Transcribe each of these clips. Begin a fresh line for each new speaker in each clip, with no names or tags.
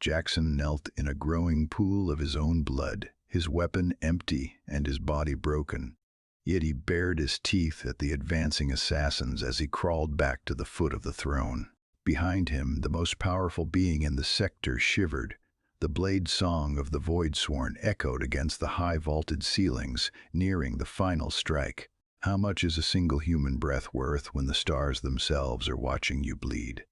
Jackson knelt in a growing pool of his own blood, his weapon empty and his body broken. Yet he bared his teeth at the advancing assassins as he crawled back to the foot of the throne. Behind him, the most powerful being in the sector shivered. The blade song of the Voidsworn echoed against the high vaulted ceilings, nearing the final strike. How much is a single human breath worth when the stars themselves are watching you bleed?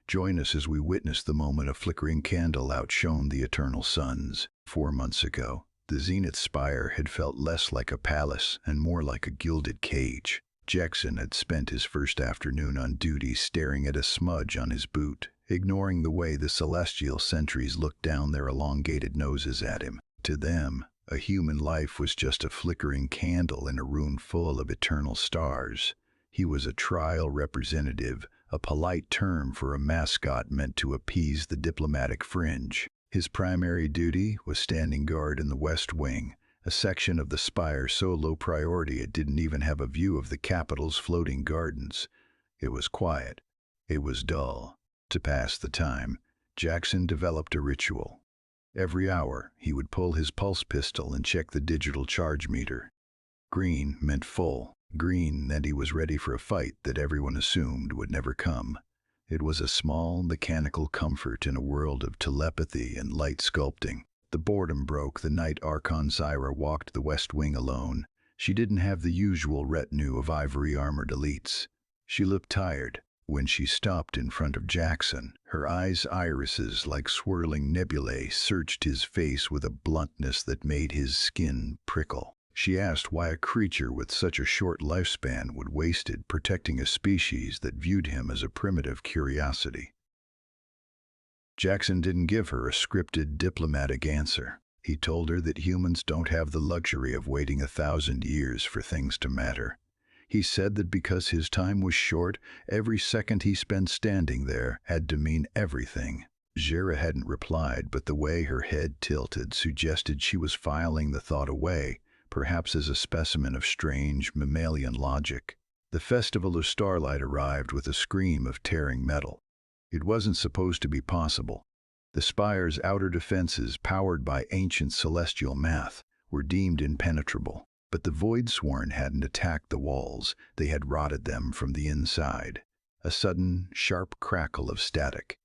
Join us as we witness the moment a flickering candle outshone the eternal suns. 4 months ago, the zenith spire had felt less like a palace and more like a gilded cage. Jackson had spent his first afternoon on duty staring at a smudge on his boot, ignoring the way the celestial sentries looked down their elongated noses at him. To them, a human life was just a flickering candle in a room full of eternal stars. He was a trial representative, a polite term for a mascot meant to appease the diplomatic fringe. His primary duty was standing guard in the West Wing, a section of the spire so low priority it didn't even have a view of the capital's floating gardens. It was quiet. It was dull. To pass the time, Jackson developed a ritual. Every hour, he would pull his pulse pistol and check the digital charge meter. Green meant full. Green meant he was ready for a fight that everyone assumed would never come. It was a small, mechanical comfort in a world of telepathy and light sculpting. The boredom broke the night Archon Zyra walked the West Wing alone. She didn't have the usual retinue of ivory-armored elites. She looked tired. When she stopped in front of Jackson, her eyes' irises like swirling nebulae searched his face with a bluntness that made his skin prickle. She asked why a creature with such a short lifespan would waste it protecting a species that viewed him as a primitive curiosity. Jackson didn't give her a scripted diplomatic answer. He told her that humans don't have the luxury of waiting 1,000 years for things to matter. He said that because his time was short, every second he spent standing there had to mean everything. Zyra hadn't replied, but the way her head tilted suggested she was filing the thought away, perhaps as a specimen of strange mammalian logic. The Festival of Starlight arrived with a scream of tearing metal. It wasn't supposed to be possible. The spire's outer defenses, powered by ancient celestial math, were deemed impenetrable. But the Voidsworn hadn't attacked the walls, they had rotted them from the inside. A sudden, sharp crackle of static.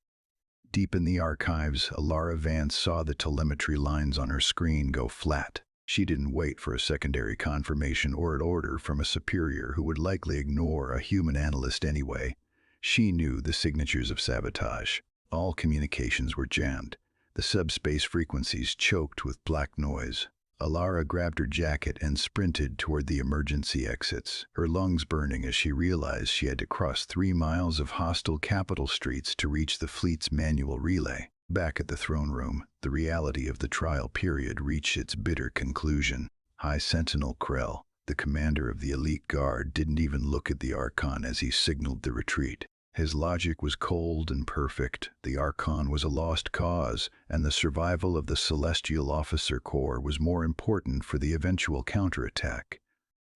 Deep in the archives, Alara Vance saw the telemetry lines on her screen go flat. She didn't wait for a secondary confirmation or an order from a superior who would likely ignore a human analyst anyway. She knew the signatures of sabotage. All communications were jammed. The subspace frequencies choked with black noise. Alara grabbed her jacket and sprinted toward the emergency exits, her lungs burning as she realized she had to cross 3 miles of hostile capital streets to reach the fleet's manual relay. Back at the throne room, the reality of the trial period reached its bitter conclusion. High Sentinel Krell, the commander of the elite guard, didn't even look at the Archon as he signaled the retreat. His logic was cold and perfect. The Archon was a lost cause, and the survival of the Celestial Officer Corps was more important for the eventual counterattack.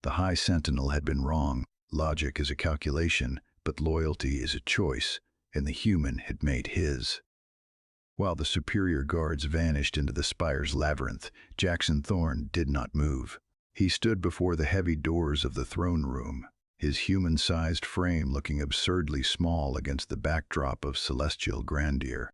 The High Sentinel had been wrong. Logic is a calculation, but loyalty is a choice, and the human had made his. While the superior guards vanished into the spire's labyrinth, Jackson Thorne did not move. He stood before the heavy doors of the throne room, his human-sized frame looking absurdly small against the backdrop of celestial grandeur.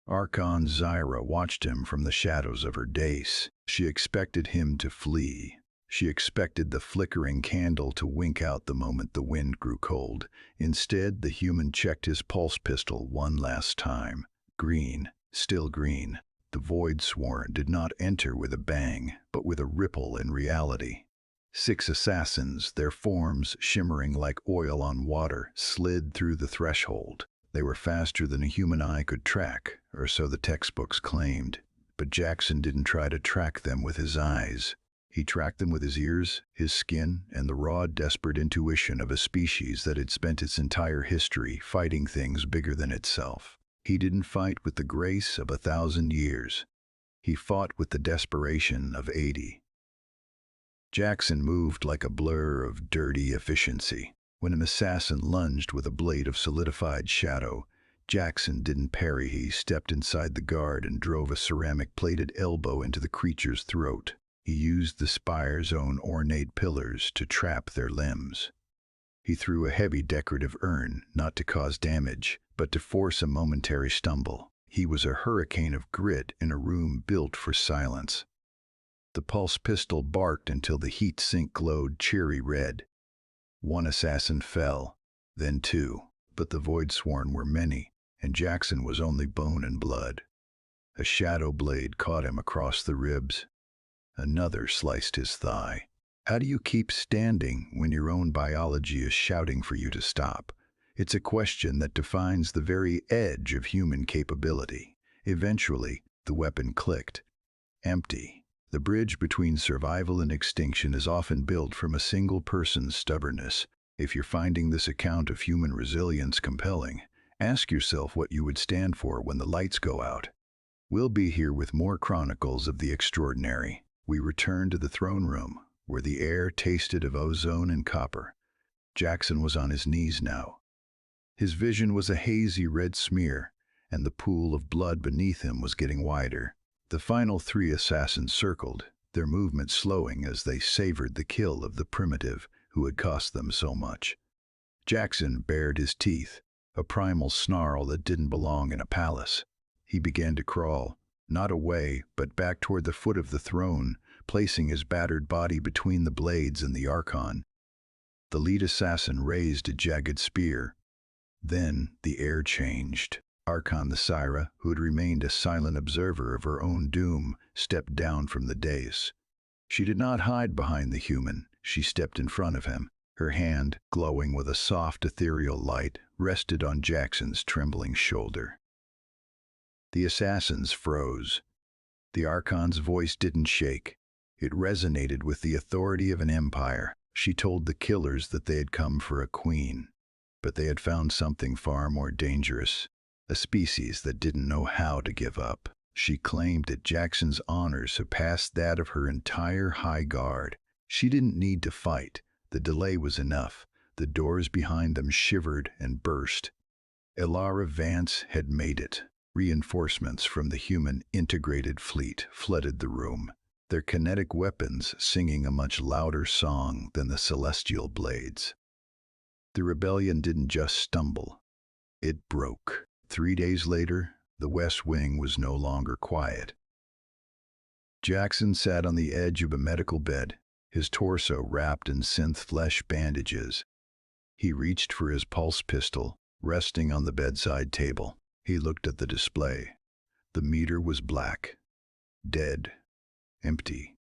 Archon Zyra watched him from the shadows of her dais. She expected him to flee. She expected the flickering candle to wink out the moment the wind grew cold. Instead, the human checked his pulse pistol one last time. Green, still green. The Voidsworn did not enter with a bang, but with a ripple in reality. 6 assassins, their forms shimmering like oil on water, slid through the threshold. They were faster than a human eye could track, or so the textbooks claimed. But Jackson didn't try to track them with his eyes. He tracked them with his ears, his skin, and the raw, desperate intuition of a species that had spent its entire history fighting things bigger than itself. He didn't fight with the grace of 1,000 years. He fought with the desperation of 80. Jackson moved like a blur of dirty efficiency. When an assassin lunged with a blade of solidified shadow, Jackson didn't parry. He stepped inside the guard and drove a ceramic-plated elbow into the creature's throat. He used the spire's own ornate pillars to trap their limbs. He threw a heavy decorative urn, not to cause damage, but to force a momentary stumble. He was a hurricane of grit in a room built for silence. The pulse pistol barked until the heat sink glowed cherry red. One assassin fell, then two, but the Voidsworn were many, and Jackson was only bone and blood. A shadow blade caught him across the ribs. Another sliced his thigh. How do you keep standing when your own biology is shouting for you to stop? It's a question that defines the very edge of human capability. Eventually, the weapon clicked. Empty. The bridge between survival and extinction is often built from a single person's stubbornness. If you're finding this account of human resilience compelling, ask yourself what you would stand for when the lights go out. We'll be here with more chronicles of the extraordinary. We return to the throne room, where the air tasted of ozone and copper. Jackson was on his knees now. His vision was a hazy red smear, and the pool of blood beneath him was getting wider. The final three assassins circled, their movement slowing as they savored the kill of the primitive who had cost them so much. Jackson bared his teeth, a primal snarl that didn't belong in a palace. He began to crawl, not away, but back toward the foot of the throne, placing his battered body between the blades and the Archon. The lead assassin raised a jagged spear. Then the air changed. Archon the Syra, who had remained a silent observer of her own doom, stepped down from the dais. She did not hide behind the human. She stepped in front of him. Her hand, glowing with a soft ethereal light, rested on Jackson's trembling shoulder. The assassins froze. The Archon's voice didn't shake. It resonated with the authority of an empire. She told the killers that they had come for a queen, but they had found something far more dangerous, a species that didn't know how to give up. She claimed that Jackson's honor surpassed that of her entire high guard. She didn't need to fight. The delay was enough. The doors behind them shivered and burst. Elara Vance had made it. Reinforcements from the human integrated fleet flooded the room, their kinetic weapons singing a much louder song than the celestial blades. The rebellion didn't just stumble. It broke. 3 days later, the West Wing was no longer quiet. Jackson sat on the edge of a medical bed, his torso wrapped in synth flesh bandages. He reached for his pulse pistol, resting on the bedside table. He looked at the display. The meter was black, dead, empty.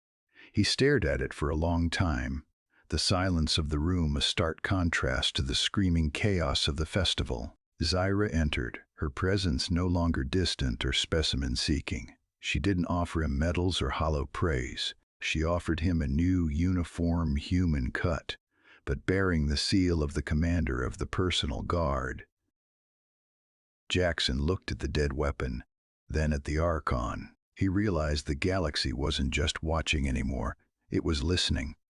He stared at it for a long time, the silence of the room a stark contrast to the screaming chaos of the festival. Zyra entered, her presence no longer distant or specimen-seeking. She didn't offer him medals or hollow praise. She offered him a new, uniform human cut, but bearing the seal of the commander of the personal guard. Jackson looked at the dead weapon, then at the Archon. He realized the galaxy wasn't just watching anymore, it was listening.